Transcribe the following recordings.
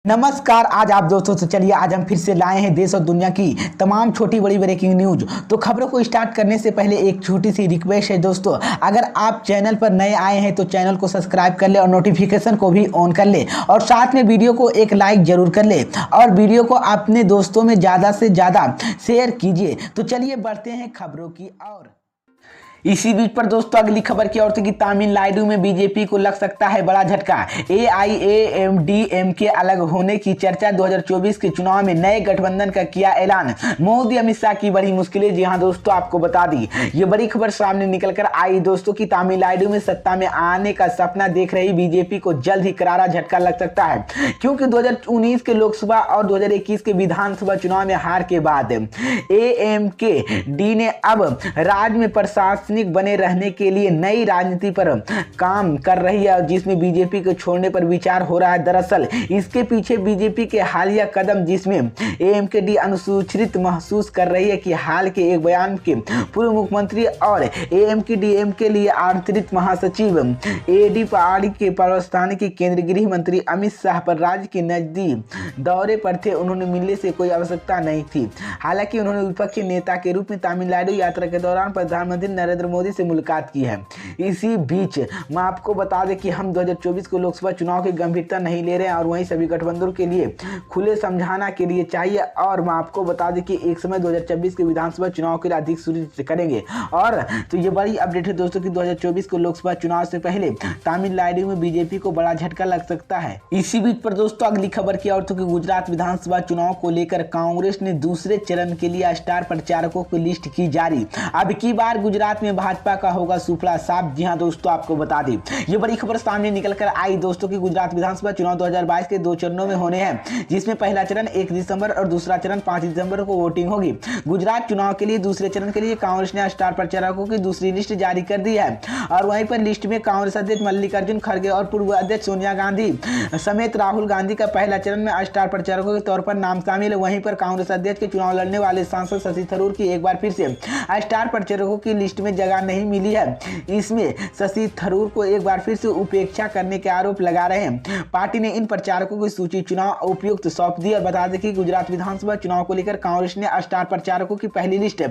नमस्कार। आज आप दोस्तों से चलिए आज हम फिर से लाए हैं देश और दुनिया की तमाम छोटी बड़ी ब्रेकिंग न्यूज। तो खबरों को स्टार्ट करने से पहले एक छोटी सी रिक्वेस्ट है दोस्तों, अगर आप चैनल पर नए आए हैं तो चैनल को सब्सक्राइब कर ले और नोटिफिकेशन को भी ऑन कर ले और साथ में वीडियो को एक लाइक जरूर कर ले और वीडियो को अपने दोस्तों में ज़्यादा से ज़्यादा शेयर कीजिए। तो चलिए बढ़ते हैं खबरों की ओर। इसी बीच पर दोस्तों अगली खबर की ओर कि तमिलनाडु में बीजेपी को लग सकता है बड़ा झटका। एआईएमडीएमके अलग होने की चर्चा। 2024 के चुनाव में नए गठबंधन का किया ऐलान। मोदी अमित शाह की बड़ी मुश्किलें। जी हां दोस्तों, आपको बता दी ये बड़ी खबर सामने निकल कर आई दोस्तों कि तमिलनाडु में सत्ता में आने का सपना देख रही बीजेपी को जल्द ही करारा झटका लग सकता है, क्योंकि 2019 के लोकसभा और 2021 के विधानसभा चुनाव में हार के बाद एएमके ने अब राज्य में प्रशासनिक बने रहने के लिए नई राजनीति पर काम कर रही है, जिसमें बीजेपी को छोड़ने पर विचार हो रहा है। दरअसल इसके पीछे बीजेपी के हालिया कदम, जिसमें एएमके अनुसूचित महसूस कर रही है कि हाल के एक बयान के पूर्व मुख्यमंत्री और एएमके के लिए आंतरिक महासचिव एडी पहाड़ी के प्रस्थान के केंद्रीय गृह मंत्री अमित शाह पर राज्य के नजदीक दौरे पर थे। उन्होंने मिलने से कोई आवश्यकता नहीं थी। हालांकि उन्होंने विपक्षी नेता के रूप में तमिलनाडु यात्रा के दौरान प्रधानमंत्री नरेंद्र मोदी से मुलाकात की है। इसी बीच मैं आपको बता दें कि हम 2024 को लोकसभा चुनाव की गंभीरता नहीं ले रहे हैं और वहीं सभी गठबंधनों के लिए खुले समझाना के लिए चाहिए। और मैं आपको बता दें कि एक समय 2026 के विधानसभा चुनाव के लिए अधिक सुनिश्चित करेंगे। और तो ये बड़ी अपडेट है दोस्तों कि 2024 को लोकसभा चुनाव से पहले तमिलनाडु में बीजेपी को बड़ा झटका लग सकता है। इसी बीच पर दोस्तों अगली खबर की ओर तो कि गुजरात विधानसभा चुनाव को लेकर कांग्रेस ने दूसरे चरण के लिए स्टार प्रचारकों की लिस्ट की जारी। अब की बार गुजरात में भाजपा का होगा सुफला साफ। जी हां दोस्तों, आपको बता दें ये बड़ी खबर सामने निकल कर आई दोस्तों कि गुजरात विधानसभा चुनाव 2022 के 2 चरणों में होने हैं, जिसमें पहला चरण 1 दिसंबर और दूसरा चरण 5 दिसंबर को वोटिंग होगी। गुजरात चुनाव के लिए दूसरे चरण के लिए कांग्रेस ने स्टार प्रचारकों की दूसरी लिस्ट जारी कर दी है और वहीं पर लिस्ट में कांग्रेस अध्यक्ष मल्लिकार्जुन खड़गे और पूर्व अध्यक्ष सोनिया गांधी समेत राहुल गांधी का पहला चरण में स्टार प्रचारकों के तौर पर नाम शामिल है। वहीं पर कांग्रेस अध्यक्ष के चुनाव लड़ने वाले सांसद शशि थरूर की एक बार फिर से स्टार प्रचारकों की लिस्ट में जगह नहीं मिली है। इसमें शशि थरूर को एक बार फिर से उपेक्षा करने के आरोप लगा रहे हैं। पार्टी ने इन प्रचारकों की सूची चुनाव उपायुक्त सौंप दी और बता दें कि गुजरात विधानसभा चुनाव को लेकर कांग्रेस ने स्टार प्रचारकों की पहली लिस्ट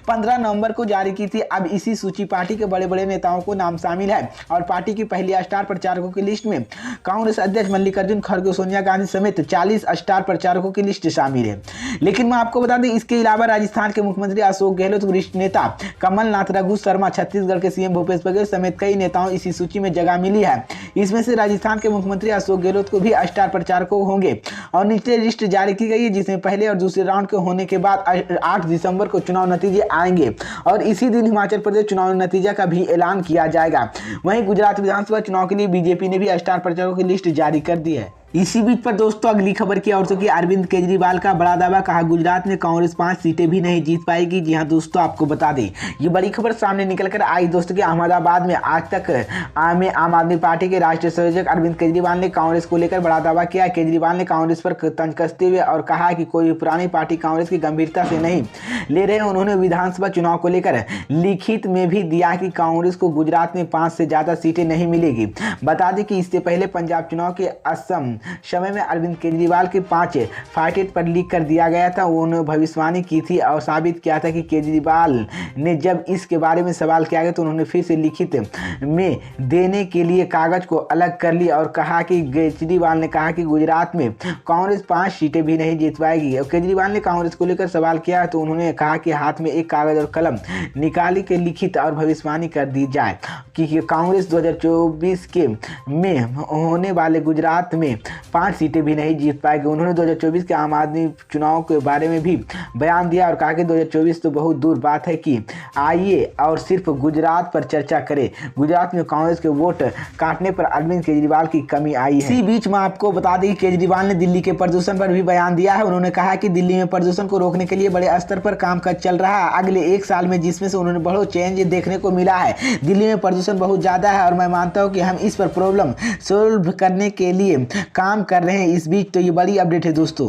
15 नवंबर को जारी की थी। अब इसी सूची पार्टी के बड़े बड़े नेताओं को नाम शामिल है और पार्टी की पहली स्टार प्रचारकों की लिस्ट में कांग्रेस अध्यक्ष मल्लिकार्जुन खड़गे, सोनिया गांधी समेत 40 स्टार प्रचारकों की लिस्ट शामिल है। लेकिन मैं आपको बता दें इसके अलावा राजस्थान के मुख्यमंत्री अशोक गहलोत, वरिष्ठ नेता कमलनाथ, रघु शर्मा, छत्तीसगढ़ के सीएम भूपेश बघेल समेत कई नेताओं इसी सूची में जगह मिली है। इसमें से राजस्थान के मुख्यमंत्री अशोक गहलोत को भी स्टार प्रचारकों होंगे और निचले लिस्ट जारी की गई है, जिसमें पहले और दूसरे राउंड के होने के बाद 8 दिसंबर को चुनाव नतीजे आएंगे और इसी दिन हिमाचल प्रदेश चुनाव नतीजा का भी ऐलान किया जाएगा। वहीं गुजरात विधानसभा चुनाव के लिए बीजेपी ने भी स्टार प्रचारकों की लिस्ट जारी कर दी है। इसी बीच पर दोस्तों अगली खबर की ओर कि अरविंद केजरीवाल का बड़ा दावा, कहा गुजरात में कांग्रेस 5 सीटें भी नहीं जीत पाएगी। जी हां दोस्तों, आपको बता दें ये बड़ी खबर सामने निकल कर आई दोस्तों कि अहमदाबाद में आज तक में आम आदमी पार्टी के राष्ट्रीय संयोजक अरविंद केजरीवाल ने कांग्रेस को लेकर बड़ा दावा किया। केजरीवाल ने कांग्रेस पर तंज कसते हुए और कहा कि कोई पुरानी पार्टी कांग्रेस की गंभीरता से नहीं ले रहे। उन्होंने विधानसभा चुनाव को लेकर लिखित में भी दिया कि कांग्रेस को गुजरात में 5 से ज्यादा सीटें नहीं मिलेगी। बता दें कि इससे पहले पंजाब चुनाव के असम समय में अरविंद केजरीवाल के 5 फाइटेड पर लीक कर दिया गया था। उन्होंने भविष्यवाणी की थी और साबित किया था कि केजरीवाल ने जब इसके बारे में सवाल किया गया तो उन्होंने फिर से लिखित में देने के लिए कागज को अलग कर लिया और कहा कि केजरीवाल ने कहा कि गुजरात में कांग्रेस 5 सीटें भी नहीं जीत पाएगी। और केजरीवाल ने कांग्रेस को लेकर सवाल किया तो उन्होंने कहा कि हाथ में एक कागज और कलम निकाली के लिखित और भविष्यवाणी कर दी जाए कि कांग्रेस 2024 के में होने वाले गुजरात में 5 सीटें भी नहीं जीत पाएगी। उन्होंने 2024 के आम आदमी चुनाव के बारे में भी बयान दिया और कहा कि 2024 तो बहुत दूर बात है कि आइए और सिर्फ गुजरात पर चर्चा करें। गुजरात में कांग्रेस के वोट काटने पर अरविंद केजरीवाल की कमी आई है। इसी बीच में आपको बता दें कि केजरीवाल ने दिल्ली के प्रदूषण पर भी बयान दिया है। उन्होंने कहा कि दिल्ली में प्रदूषण को रोकने के लिए बड़े स्तर पर काम कर चल रहा है अगले 1 साल में, जिसमें से उन्होंने बहुत चेंज देखने को मिला है। दिल्ली में प्रदूषण बहुत ज़्यादा है और मैं मानता हूँ कि हम इस पर प्रॉब्लम सोल्व करने के लिए काम कर रहे हैं। इस बीच तो ये बड़ी अपडेट है दोस्तों।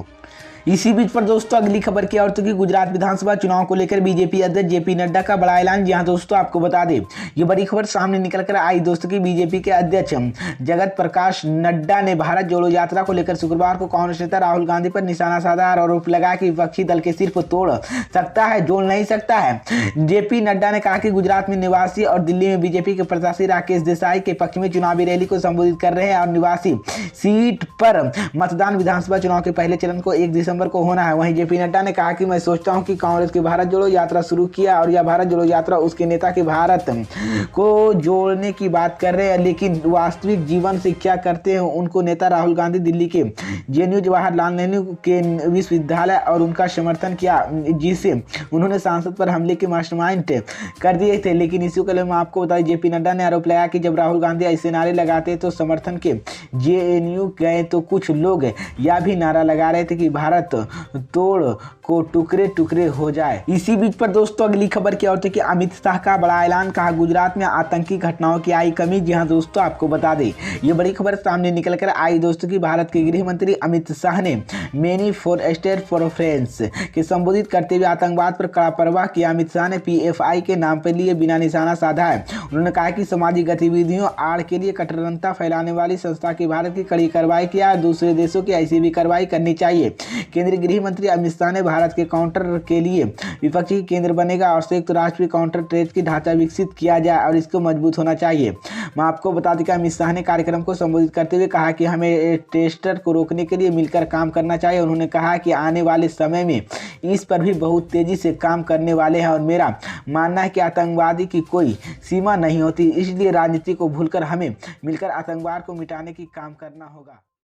इसी बीच पर दोस्तों अगली खबर की और तो कि गुजरात विधानसभा चुनाव को लेकर बीजेपी अध्यक्ष जेपी नड्डा का बड़ा ऐलान। जी हां दोस्तों, आपको बता दें ये बड़ी खबर सामने निकल कर आई दोस्तों की बीजेपी के अध्यक्ष जगत प्रकाश नड्डा ने भारत जोड़ो यात्रा को लेकर शुक्रवार को कांग्रेस नेता राहुल गांधी पर निशाना साधा और आरोप लगाया कि विपक्षी दल के सिर्फ तोड़ सकता है, जोड़ नहीं सकता है। जेपी नड्डा ने कहा कि गुजरात में निवासी और दिल्ली में बीजेपी के प्रत्याशी राकेश देसाई के पक्ष में चुनावी रैली को संबोधित कर रहे हैं और निवासी सीट पर मतदान विधानसभा चुनाव के पहले चरण को 1 दिसंबर को होना है। वहीं जेपी नड्डा ने कहा कि मैं सोचता हूं कि कांग्रेस की भारत जोड़ो यात्रा शुरू किया और यह भारत जोड़ो यात्रा उसके नेता के भारत को जोड़ने की बात कर रहे हैं, लेकिन वास्तविक जीवन से क्या करते हैं उनको नेता राहुल गांधी दिल्ली के जेएनयू जवाहरलाल नेहरू के विश्वविद्यालय और उनका समर्थन किया, जिसे उन्होंने सांसद पर हमले के मास्टरमाइंड कर दिए थे। लेकिन इसी के लिए मैं आपको बता दें, जेपी नड्डा ने आरोप लगाया कि जब राहुल गांधी ऐसे नारे लगाते तो समर्थन के जेएनयू गए तो कुछ लोग यह भी नारा लगा रहे थे कि भारत तोड़ को टुकड़े टुकड़े हो जाए। इसी बीच पर दोस्तों अगली खबर की ओर कि अमित शाह का बड़ा ऐलान, कहा गुजरात में आतंकी घटनाओं की आई कमी। जी हां दोस्तों, आपको बता दें ये बड़ी खबर सामने निकल कर आई दोस्तों की भारत के गृह मंत्री अमित शाह ने मेनी फॉर स्टेट कॉन्फ्रेंस के संबोधित करते हुए आतंकवाद पर कड़ा प्रवाह किया। अमित शाह ने पीएफआई के नाम पर लिए बिना निशाना साधा है। उन्होंने कहा कि सामाजिक गतिविधियों आड़ के लिए कट्टरपंथी फैलाने वाली संस्था की भारत की कड़ी कार्रवाई किया है। दूसरे देशों की ऐसी भी कार्रवाई करनी चाहिए। केंद्रीय गृह मंत्री अमित शाह ने भारत के काउंटर के लिए विपक्षी केंद्र बनेगा और संयुक्त राष्ट्र की काउंटर ट्रेड की ढांचा विकसित किया जाए और इसको मजबूत होना चाहिए। मैं आपको बता दें कि अमित शाह ने कार्यक्रम को संबोधित करते हुए कहा कि हमें टेस्टर को रोकने के लिए मिलकर काम करना चाहिए। उन्होंने कहा कि आने वाले समय में इस पर भी बहुत तेजी से काम करने वाले हैं और मेरा मानना है कि आतंकवादी की कोई सीमा नहीं होती, इसलिए राजनीति को भूलकर हमें मिलकर आतंकवाद को मिटाने की काम करना होगा।